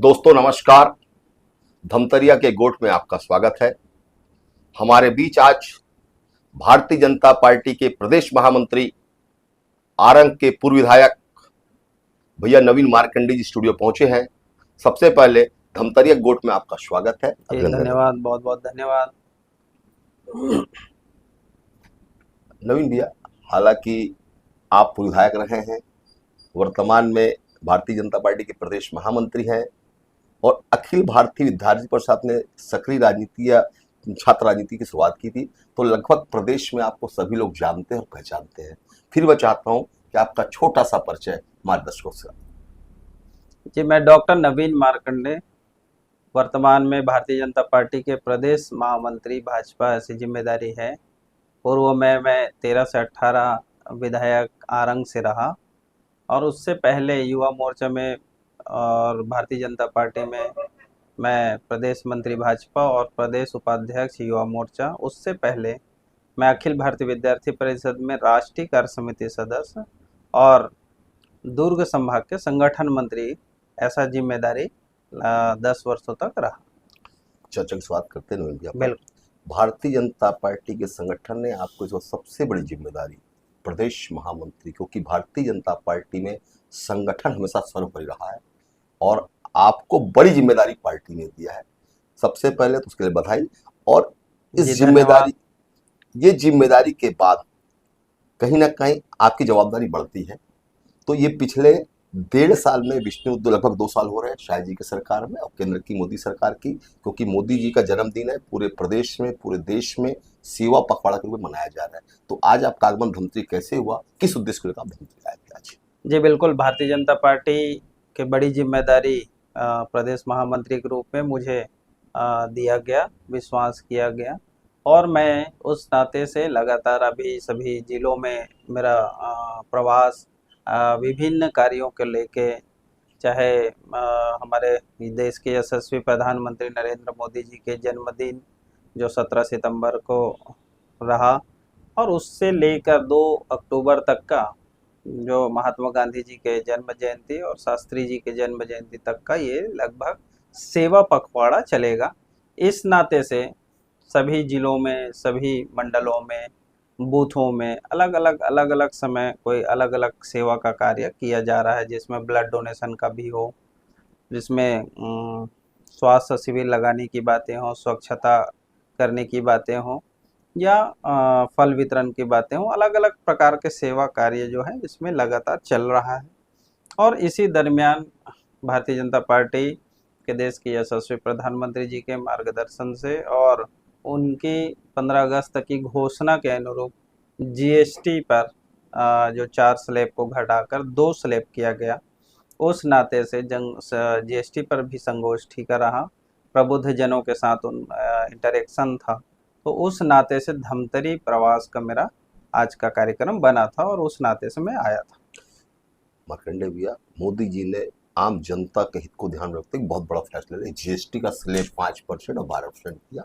दोस्तों नमस्कार। धमतरिया के गोठ में आपका स्वागत है। हमारे बीच आज भारतीय जनता पार्टी के प्रदेश महामंत्री आरंग के पूर्व विधायक भैया नवीन मार्कंडी जी स्टूडियो पहुंचे हैं। सबसे पहले धमतरिया गोठ में आपका स्वागत है। धन्यवाद, बहुत बहुत धन्यवाद। नवीन भैया, हालांकि आप पूर्व विधायक रहे हैं, वर्तमान में भारतीय जनता पार्टी के प्रदेश महामंत्री हैं और अखिल भारतीय विद्यार्थी परिषद ने सक्रिय राजनीति या छात्र राजनीति की शुरुआत की थी, तो लगभग प्रदेश में आपको सभी लोग जानते हैं और पहचानते हैं। फिर मैं चाहता हूं कि आपका छोटा सा परिचय हमारे दर्शकों से। जी, मैं डॉक्टर नवीन मार्कंडे, वर्तमान में भारतीय जनता पार्टी के प्रदेश महामंत्री भाजपा ऐसी जिम्मेदारी है। पूर्व में मैं 13 से 18 विधायक आरंग से रहा और उससे पहले युवा मोर्चा में और भारतीय जनता पार्टी में मैं प्रदेश मंत्री भाजपा और प्रदेश उपाध्यक्ष युवा मोर्चा। उससे पहले मैं अखिल भारतीय विद्यार्थी परिषद में राष्ट्रीय कार्य समिति सदस्य और दुर्ग संभाग के संगठन मंत्री, ऐसा जिम्मेदारी 10 वर्षों तक रहा। चर्चा की शुरुआत करते हैं। बिल्कुल। भारतीय जनता पार्टी के संगठन ने आपको जो सबसे बड़ी जिम्मेदारी प्रदेश महामंत्री, क्योंकि भारतीय जनता पार्टी में संगठन हमेशा सर्वोपरि रहा है और आपको बड़ी जिम्मेदारी पार्टी ने दिया है। सबसे पहले तो उसके लिए बधाई। और इस जिम्मेदारी के बाद कहीं ना कहीं आपकी जवाबदारी बढ़ती है। तो ये पिछले 1.5 साल में विष्णु लगभग 2 साल हो रहे हैं शाह जी की सरकार में और केंद्र की मोदी सरकार की, क्योंकि मोदी जी का जन्मदिन है, पूरे प्रदेश में पूरे देश में सेवा पखवाड़ा के रूप में मनाया जा रहा है। तो आज आपका आगमन धमतरी कैसे हुआ, किस उद्देश्य को लेकर आप धमतरी आए थे आज? जी बिल्कुल, भारतीय जनता पार्टी की बड़ी जिम्मेदारी प्रदेश महामंत्री के रूप में मुझे दिया गया, विश्वास किया गया और मैं उस नाते से लगातार अभी सभी जिलों में मेरा प्रवास विभिन्न कार्यों को लेके, चाहे हमारे देश के यशस्वी प्रधानमंत्री नरेंद्र मोदी जी के जन्मदिन जो 17 सितंबर को रहा और उससे लेकर 2 अक्टूबर तक का जो महात्मा गांधी जी के जन्म जयंती और शास्त्री जी के जन्म जयंती तक का ये लगभग सेवा पखवाड़ा चलेगा। इस नाते से सभी जिलों में, सभी मंडलों में, बूथों में अलग अलग समय कोई अलग अलग सेवा का कार्य किया जा रहा है, जिसमें ब्लड डोनेशन का भी हो, जिसमें स्वास्थ्य शिविर लगाने की बातें हों, स्वच्छता करने की बातें हों या फल वितरण की बातें हों। अलग अलग प्रकार के सेवा कार्य जो है इसमें लगातार चल रहा है। और इसी दरमियान भारतीय जनता पार्टी के देश के यशस्वी प्रधानमंत्री जी के मार्गदर्शन से और उनकी 15 अगस्त की घोषणा के अनुरूप जीएसटी पर जो 4 स्लैब को घटाकर 2 स्लैब किया गया, उस नाते से जीएसटी पर भी संगोष्ठी का रहा, प्रबुद्ध जनों के साथ इंटरेक्शन था। तो उस नाते से धमतरी प्रवास का मेरा आज का कार्यक्रम बना था और उस नाते से मैं आया था। मार्कंडे भैया, मोदी जी ने आम जनता के हित को ध्यान में रखते बहुत बड़ा फैसला लिया, जीएसटी का स्लैब 5% और 12% किया,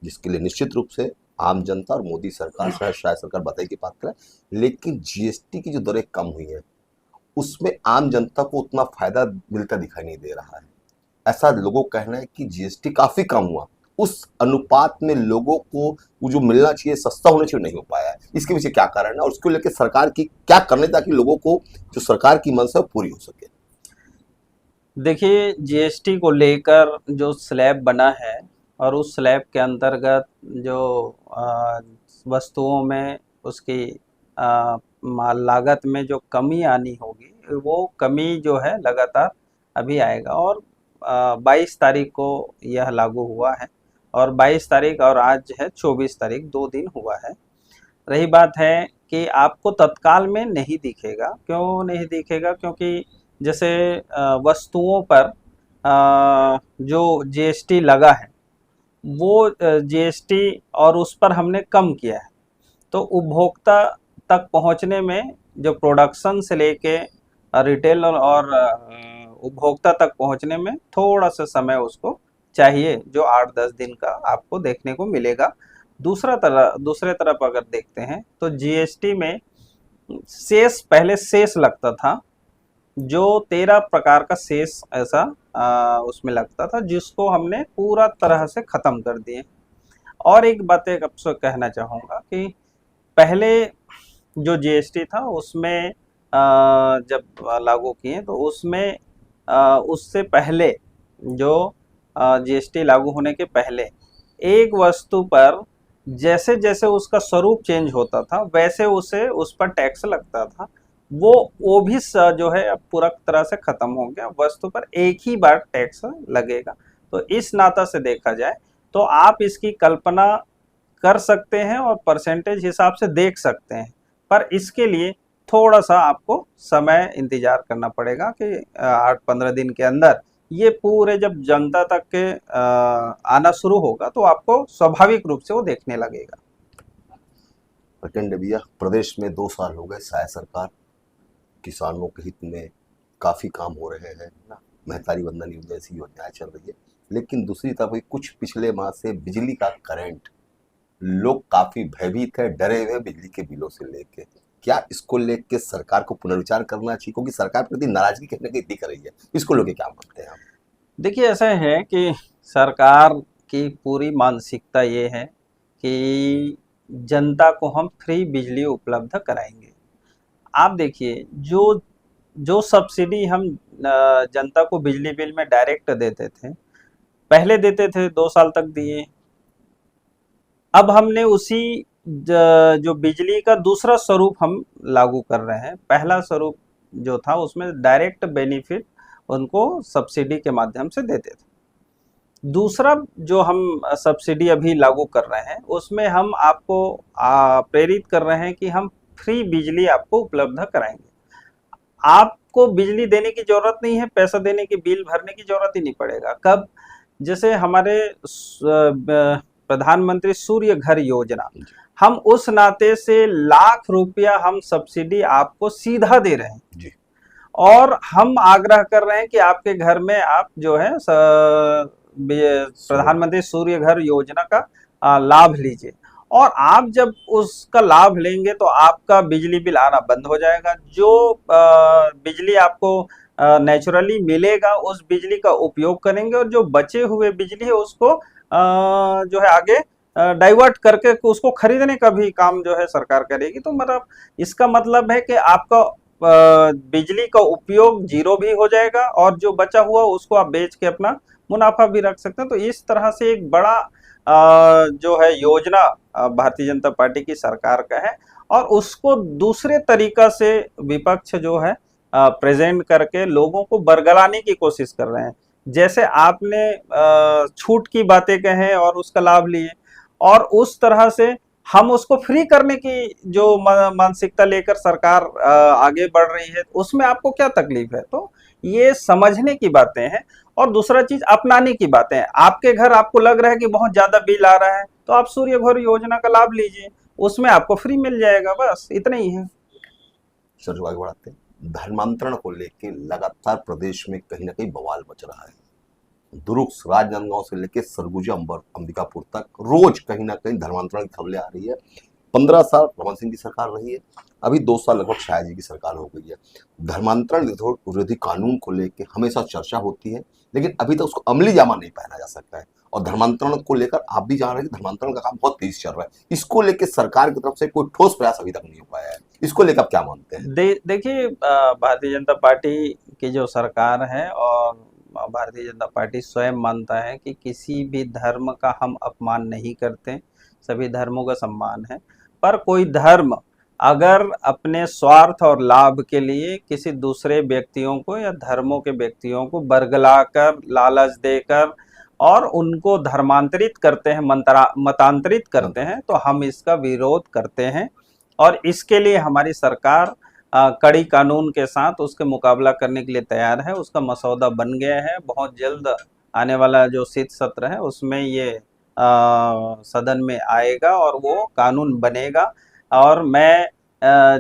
जिसके लिए निश्चित रूप से आम जनता और मोदी सरकार शायद सरकार बधाई की पात्र है। लेकिन जीएसटी की जो दरें कम हुई है उसमें आम जनता को उतना फायदा मिलता दिखाई नहीं दे रहा है। ऐसा लोगों का कहना है कि जीएसटी काफी कम हुआ, उस अनुपात में लोगों को वो जो मिलना चाहिए, सस्ता होना चाहिए, नहीं हो पाया है। इसके पीछे क्या कारण है और उसको लेकर सरकार की क्या करने ताकि लोगों को जो सरकार की मंशा है पूरी हो सके? देखिए, जीएसटी को लेकर जो स्लैब बना है और उस स्लैब के अंतर्गत जो वस्तुओं में उसकी लागत में जो कमी आनी होगी, वो कमी जो है लगातार अभी आएगा। और 22 तारीख को यह लागू हुआ है और 22 तारीख और आज है 24 तारीख, 2 दिन हुआ है। रही बात है कि आपको तत्काल में नहीं दिखेगा। क्यों नहीं दिखेगा? क्योंकि जैसे वस्तुओं पर जो जीएसटी लगा है वो जीएसटी और उस पर हमने कम किया है, तो उपभोक्ता तक पहुंचने में जो प्रोडक्शन से लेके रिटेल और उपभोक्ता तक पहुंचने में थोड़ा सा समय उसको चाहिए, जो 8-10 दिन का आपको देखने को मिलेगा। दूसरे तरफ अगर देखते हैं तो जीएसटी में पहले शेष लगता था जो 13 प्रकार का शेष ऐसा उसमें लगता था, जिसको हमने पूरा तरह से खत्म कर दिए। और एक बात एक आपसे कहना चाहूँगा कि पहले जो जीएसटी था उसमें जब लागू किए तो उसमें उससे पहले जो जीएसटी लागू होने के पहले एक वस्तु पर जैसे जैसे उसका स्वरूप चेंज होता था वैसे उसे उस पर टैक्स लगता था। वो भी जो है अब पूरा तरह से खत्म हो गया, वस्तु पर एक ही बार टैक्स लगेगा। तो इस नाता से देखा जाए तो आप इसकी कल्पना कर सकते हैं और परसेंटेज हिसाब से देख सकते हैं, पर इसके लिए थोड़ा सा आपको समय इंतजार करना पड़ेगा कि 8-15 दिन के अंदर ये पूरे जब जनता तक के आना शुरू होगा तो आपको स्वाभाविक रूप से वो देखने लगेगा। प्रचंड भैया, प्रदेश में 2 साल हो गए शायद सरकार, किसानों के हित में काफ़ी काम हो रहे हैं ना, महतारी वंदन योजना जैसी योजनाएं चल रही है। लेकिन दूसरी तरफ कुछ पिछले माह से बिजली का करंट, लोग काफ़ी भयभीत है, डरे हुए हैं बिजली के बिलों से लेके। क्या इसको लेके सरकार को पुनर्विचार करना चाहिए, क्योंकि सरकार प्रति नाराजगी कहीं ना कहीं दिख रही है, इसको लेके क्या मानते हैं आप? देखिए ऐसा है कि सरकार की पूरी मानसिकता ये है कि जनता को हम फ्री बिजली उपलब्ध कराएंगे। आप देखिए जो जो सब्सिडी हम जनता को बिजली बिल में डायरेक्ट देते थे, पहले देते थे 2 साल तक दिए। अब हमने उसी जो बिजली का दूसरा स्वरूप हम लागू कर रहे हैं। पहला स्वरूप जो था उसमें डायरेक्ट बेनिफिट उनको सब्सिडी के माध्यम से देते थे। दूसरा जो हम सब्सिडी अभी लागू कर रहे हैं उसमें हम आपको प्रेरित कर रहे हैं कि हम फ्री बिजली आपको उपलब्ध कराएंगे। आपको बिजली देने की जरूरत नहीं है, पैसा देने की, बिल भरने की जरूरत ही नहीं पड़ेगा। कब? जैसे हमारे प्रधानमंत्री सूर्य घर योजना, हम उस नाते से लाख रुपया हम सब्सिडी आपको सीधा दे रहे हैं जी। और हम आग्रह कर रहे हैं कि आपके घर में आप जो है प्रधानमंत्री सूर्य घर योजना का लाभ लीजिए। और आप जब उसका लाभ लेंगे तो आपका बिजली बिल आना बंद हो जाएगा। जो बिजली आपको नेचुरली मिलेगा उस बिजली का उपयोग करेंगे और जो बचे हुए बिजली है उसको जो है आगे डाइवर्ट करके उसको खरीदने का भी काम जो है सरकार करेगी। तो मतलब इसका मतलब है कि आपका बिजली का उपयोग जीरो भी हो जाएगा और जो बचा हुआ उसको आप बेच के अपना मुनाफा भी रख सकते हैं। तो इस तरह से एक बड़ा जो है योजना भारतीय जनता पार्टी की सरकार का है और उसको दूसरे तरीका से विपक्ष जो है प्रेजेंट करके लोगों को बरगलाने की कोशिश कर रहे हैं। जैसे आपने छूट की बातें कहें और उसका लाभ लिए, और उस तरह से हम उसको फ्री करने की जो मानसिकता लेकर सरकार आगे बढ़ रही है, उसमें आपको क्या तकलीफ है? तो ये समझने की बातें हैं। और दूसरा चीज अपनाने की बातें हैं। आपके घर आपको लग रहा है कि बहुत ज्यादा बिल आ रहा है तो आप सूर्य घर योजना का लाभ लीजिए, उसमें आपको फ्री मिल जाएगा, बस इतना ही है। सर जो आगे बढ़ाते हैं, धर्मांतरण को लेके लगातार प्रदेश में कहीं ना कहीं बवाल मच रहा है। दुर्ग राजनांदगांव से लेके सरगुजा अंबिकापुर तक रोज कहीं ना कहीं धर्मांतरण की खबरें आ रही है। 15 साल रमन सिंह की सरकार रही है, अभी 2 साल लगभग शाह जी की सरकार हो गई है। धर्मांतरण विरोधी कानून को लेकर हमेशा चर्चा होती है, लेकिन अभी तक उसको अमली जामा नहीं पहना जा सकता है। और धर्मांतरण को लेकर आप भी जान रहे हैं कि धर्मांतरण का काम बहुत तेज चल रहा है, इसको लेकर सरकार की तरफ से कोई ठोस प्रयास अभी तक नहीं हो पाया है। इसको लेकर आप क्या मानते हैं? देखिए भारतीय जनता पार्टी की जो सरकार है और भारतीय जनता पार्टी स्वयं मानता है कि किसी भी धर्म का हम अपमान नहीं करते, सभी धर्मों का सम्मान है। पर कोई धर्म अगर अपने स्वार्थ और लाभ के लिए किसी दूसरे व्यक्तियों को या धर्मों के व्यक्तियों को बरगलाकर, लालच देकर और उनको धर्मांतरित करते हैं, मतांतरित करते हैं, तो हम इसका विरोध करते हैं। और इसके लिए हमारी सरकार कड़ी कानून के साथ उसके मुकाबला करने के लिए तैयार है। उसका मसौदा बन गया है, बहुत जल्द आने वाला जो शीत सत्र है उसमें ये सदन में आएगा और वो कानून बनेगा। और मैं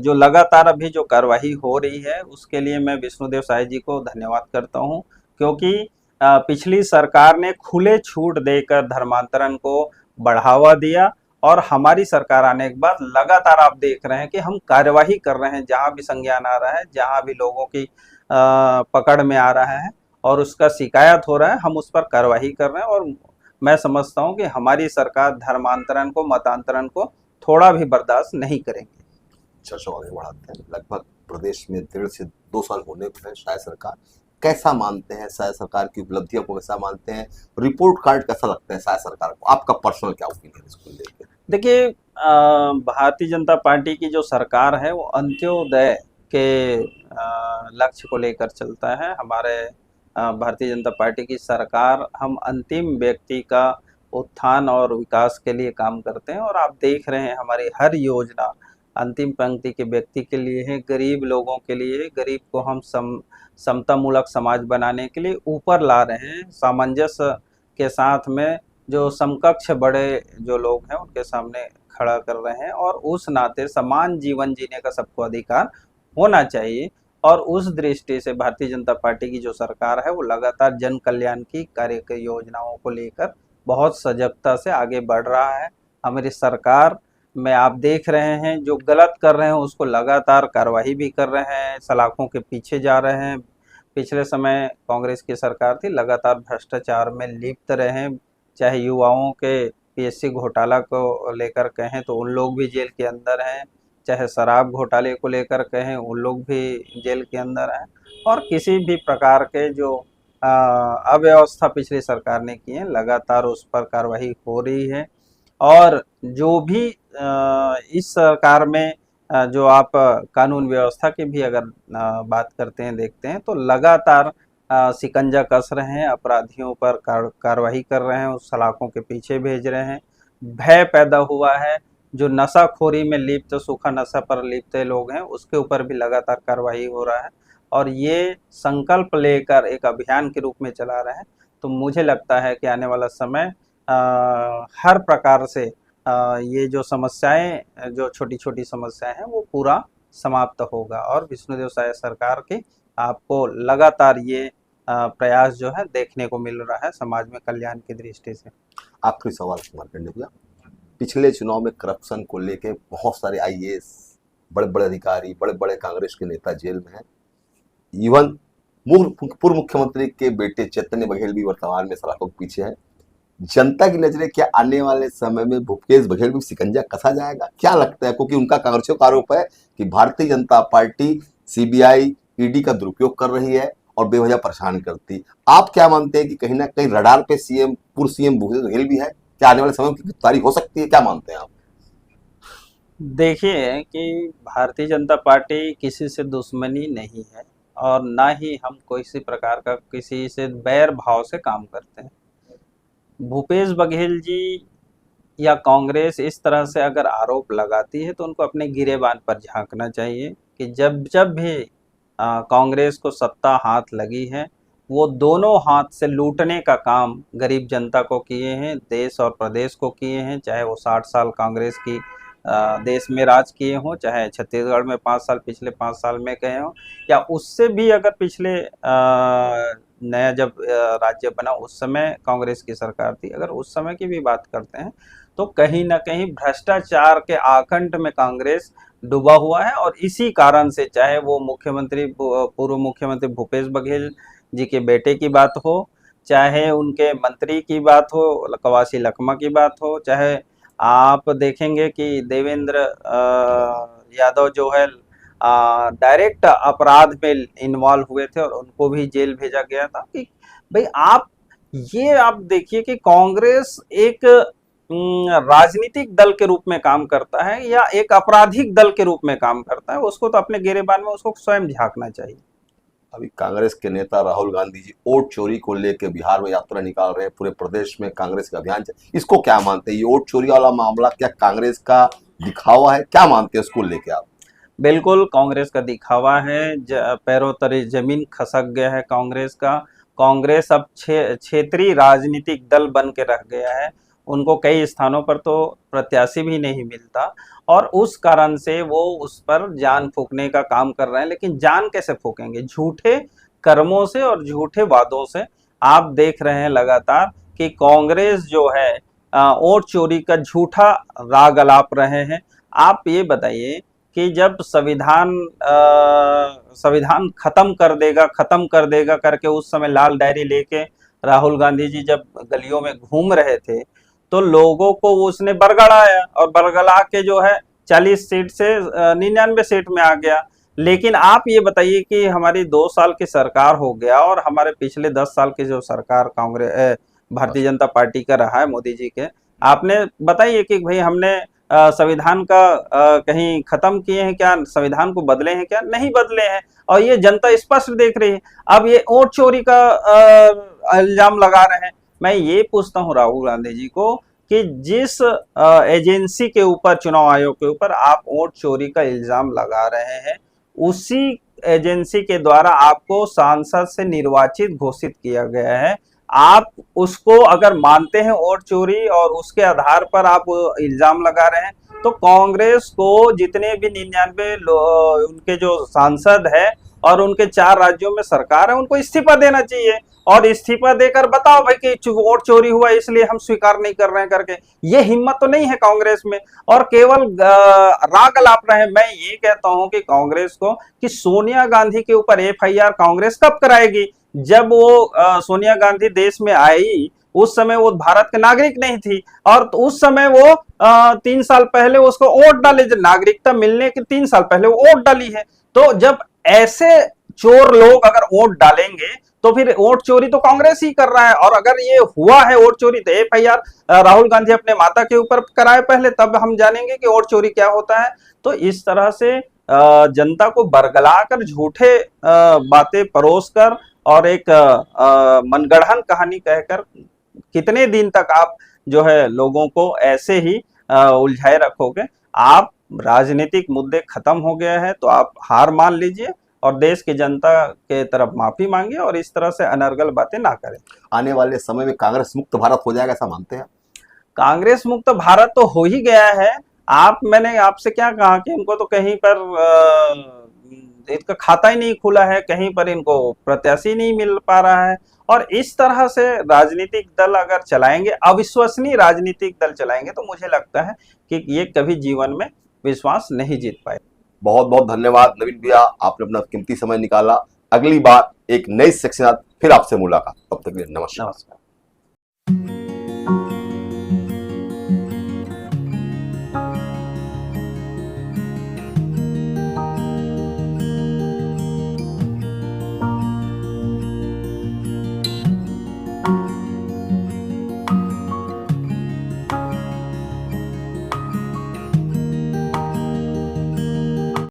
जो लगातार अभी जो कार्रवाई हो रही है उसके लिए मैं विष्णुदेव साय जी को धन्यवाद करता हूं, क्योंकि पिछली सरकार ने खुले छूट देकर धर्मांतरण को बढ़ावा दिया और हमारी सरकार आने के बाद लगातार आप देख रहे हैं कि हम कार्यवाही कर रहे हैं। जहां भी संज्ञान आ रहा है, जहां भी लोगों की पकड़ में आ रहा है और उसका शिकायत हो रहा है, हम उस पर कार्रवाई कर रहे हैं। और मैं समझता हूं कि हमारी सरकार धर्मांतरण को, मतांतरण को थोड़ा भी बर्दाश्त नहीं करेंगे। चर्चा आगे बढ़ाते हैं। लगभग प्रदेश में 1.5 से 2 साल होने को है शायद सरकार, कैसा मानते हैं शायद सरकार की उपलब्धियों को, कैसा मानते हैं, रिपोर्ट कार्ड कैसा लगता है शायद सरकार को, आपका पर्सनल क्या ओपिनियन है इसको लेकर? देखिए, भारतीय जनता पार्टी की जो सरकार है वो अंत्योदय के लक्ष्य को लेकर चलता है। हमारे भारतीय जनता पार्टी की सरकार हम अंतिम व्यक्ति का उत्थान और विकास के लिए काम करते हैं। और आप देख रहे हैं हमारी हर योजना अंतिम पंक्ति के व्यक्ति के लिए है, गरीब लोगों के लिए है। गरीब को हम समतामूलक समाज बनाने के लिए ऊपर ला रहे हैं, सामंजस्य के साथ में जो समकक्ष बड़े जो लोग हैं उनके सामने खड़ा कर रहे हैं। और उस नाते समान जीवन जीने का सबको अधिकार होना चाहिए। और उस दृष्टि से भारतीय जनता पार्टी की जो सरकार है वो लगातार जन कल्याण की कार्य योजनाओं को लेकर बहुत सजगता से आगे बढ़ रहा है। हमारी सरकार में आप देख रहे हैं जो गलत कर रहे हैं उसको लगातार कार्रवाई भी कर रहे हैं, सलाखों के पीछे जा रहे हैं। पिछले समय कांग्रेस की सरकार थी, लगातार भ्रष्टाचार में लिप्त रहे, चाहे युवाओं के पीएससी घोटाला को लेकर कहें तो उन लोग भी जेल के अंदर हैं, चाहे शराब घोटाले को लेकर कहें उन लोग भी जेल के अंदर हैं। और किसी भी प्रकार के जो अव्यवस्था पिछली सरकार ने की है लगातार उस पर कार्रवाई हो रही है। और जो भी इस सरकार में जो आप कानून व्यवस्था की भी अगर बात करते हैं, देखते हैं तो लगातार शिकंजा कस रहे हैं, अपराधियों पर कार्रवाई कर रहे हैं, उस सलाखों के पीछे भेज रहे हैं। भय पैदा हुआ है, जो नशाखोरी में लिप्त, सूखा नशा पर लिप्त लोग हैं उसके ऊपर भी लगातार कार्रवाई हो रहा है। और ये संकल्प लेकर एक अभियान के रूप में चला रहे हैं। तो मुझे लगता है कि आने वाला समय हर प्रकार से ये जो समस्याएं, जो छोटी छोटी समस्याएं हैं वो पूरा समाप्त होगा। और विष्णुदेव साय सरकार की आपको लगातार ये प्रयास जो है देखने को मिल रहा है समाज में कल्याण की दृष्टि से। आखिरी सवाल मार्कंडेय भैया, पिछले चुनाव में करप्शन को लेके बहुत सारे आईएएस, बड़े बड़े अधिकारी, बड़े बड़े कांग्रेस के नेता जेल में हैं। इवन पूर्व मुख्यमंत्री के बेटे चैतन्य बघेल भी वर्तमान में सलाखों के पीछे है। जनता की नजरें क्या आने वाले समय में भूपेश बघेल भी शिकंजा कसा जाएगा, क्या लगता है? क्योंकि उनका कांग्रेसियों का आरोप है कि Bharatiya Janata party CBI ED का दुरुपयोग कर रही है और बेवजह परेशान करती। आप क्या मानते हैं कि कहीं ना कहीं रडार पे सीएम, पूर्व सीएम भूपेश बघेल भी है? क्या आने वाले समय में गिरफ्तारी हो सकती है? क्या मानते हैं आप? देखिए कि भारतीय जनता पार्टी किसी से दुश्मनी नहीं है और ना ही हम किसी प्रकार का किसी से बैर भाव से काम करते हैं। भूपेश बघेल जी या कांग्रेस इस तरह से अगर आरोप लगाती है तो उनको अपने गिरेबान पर झांकना चाहिए कि जब जब भी कांग्रेस को सत्ता हाथ लगी है वो दोनों हाथ से लूटने का काम गरीब जनता को किए हैं, देश और प्रदेश को किए हैं। चाहे वो 60 साल कांग्रेस की देश में राज किए हों, चाहे छत्तीसगढ़ में 5 साल, पिछले 5 साल में गए हों, या उससे भी अगर पिछले नया जब राज्य बना उस समय कांग्रेस की सरकार थी, अगर उस समय की भी बात करते हैं तो कहीं ना कहीं भ्रष्टाचार के आकंठ में कांग्रेस डूबा हुआ है। और इसी कारण से चाहे वो पूर्व मुख्यमंत्री भूपेश बघेल जी के बेटे की बात हो, चाहे उनके मंत्री की बात हो, कवासी लखमा की बात हो, चाहे आप देखेंगे कि देवेंद्र यादव जो है डायरेक्ट अपराध में इन्वॉल्व हुए थे और उनको भी जेल भेजा गया था। कि भाई आप देखिए कि कांग्रेस एक राजनीतिक दल के रूप में काम करता है या एक आपराधिक दल के रूप में काम करता है, उसको तो अपने गिरेबान में उसको स्वयं झांकना चाहिए। अभी कांग्रेस के नेता राहुल गांधी जी वोट चोरी को लेकर बिहार में यात्रा निकाल रहे हैं, पूरे प्रदेश में कांग्रेस का अभियान इसको क्या मानते हैं? ये वोट चोरी वाला मामला क्या कांग्रेस का दिखावा है? क्या मानते हैं इसको लेके आप? बिल्कुल कांग्रेस का दिखावा है। पैरों तले जमीन खसक गया है कांग्रेस का। कांग्रेस अब क्षेत्रीय राजनीतिक दल बन के रह गया है। उनको कई स्थानों पर तो प्रत्याशी भी नहीं मिलता और उस कारण से वो उस पर जान फूकने का काम कर रहे हैं। लेकिन जान कैसे फूकेंगे? झूठे कर्मों से और झूठे वादों से। आप देख रहे हैं लगातार कि कांग्रेस जो है वोट चोरी का झूठा राग अलाप रहे हैं। आप ये बताइए कि जब संविधान खत्म कर देगा करके उस समय लाल डायरी लेके राहुल गांधी जी जब गलियों में घूम रहे थे, तो लोगों को उसने बरगलाया और बरगला के जो है 40 सीट से 99 सीट में आ गया। लेकिन आप ये बताइए कि हमारी 2 साल की सरकार हो गया और हमारे पिछले 10 साल की जो सरकार कांग्रेस भारतीय जनता पार्टी का रहा है मोदी जी के, आपने बताइए कि भाई हमने संविधान का कहीं खत्म किए हैं क्या, संविधान को बदले हैं क्या? नहीं बदले हैं। और ये जनता स्पष्ट देख रही है। अब ये वोट चोरी का इल्जाम लगा रहे हैं। मैं ये पूछता हूँ राहुल गांधी जी को कि जिस एजेंसी के ऊपर, चुनाव आयोग के ऊपर आप वोट चोरी का इल्जाम लगा रहे हैं, उसी एजेंसी के द्वारा आपको सांसद से निर्वाचित घोषित किया गया है। आप उसको अगर मानते हैं वोट चोरी और उसके आधार पर आप इल्जाम लगा रहे हैं, तो कांग्रेस को जितने भी 99 उनके जो सांसद है और उनके 4 राज्यों में सरकार है, उनको इस्तीफा देना चाहिए और इस्तीफा देकर बताओ भाई कि वोट चोरी हुआ इसलिए हम स्वीकार नहीं कर रहे हैं करके। ये हिम्मत तो नहीं है कांग्रेस में, और केवल राग लाप रहे हैं। मैं ये कहता हूं कि कांग्रेस को कि सोनिया गांधी के ऊपर एफआईआर कांग्रेस कब कराएगी? जब वो सोनिया गांधी देश में आई उस समय वो भारत के नागरिक नहीं थी, और तो उस समय वो 3 साल पहले उसको वोट डाले, नागरिकता मिलने के 3 साल पहले वो वोट डाली है। तो जब ऐसे चोर लोग अगर वोट डालेंगे तो फिर वोट चोरी तो कांग्रेस ही कर रहा है। और अगर ये हुआ है वोट चोरी, तो एफआईआर राहुल गांधी अपने माता के ऊपर कराए पहले, तब हम जानेंगे कि वोट चोरी क्या होता है। तो इस तरह से जनता को बरगलाकर झूठे बातें परोस कर और एक मनगढ़ंत कहानी कहकर कितने दिन तक आप जो है लोगों को ऐसे ही उलझाए रखोगे? आप राजनीतिक मुद्दे खत्म हो गए हैं तो आप हार मान लीजिए और देश की जनता के तरफ माफी मांगिए और इस तरह से अनर्गल बातें ना करें। आने वाले समय में कांग्रेस मुक्त भारत हो जाएगा, ऐसा मानते हैं? कांग्रेस मुक्त भारत तो हो ही गया है। मैंने आपसे क्या कहा कि इनको तो कहीं पर इनका खाता ही नहीं खुला है, कहीं पर इनको प्रत्याशी नहीं मिल पा रहा है। और इस तरह से राजनीतिक दल अगर चलाएंगे, अविश्वसनीय राजनीतिक दल चलाएंगे, तो मुझे लगता है कि ये कभी जीवन में विश्वास नहीं जीत पाए। बहुत बहुत धन्यवाद नवीन भैया, आपने अपना कीमती समय निकाला। अगली बार एक नई सेक्शन फिर आपसे मुलाकात, तब तक के लिए नमस्कार। नमस्कार।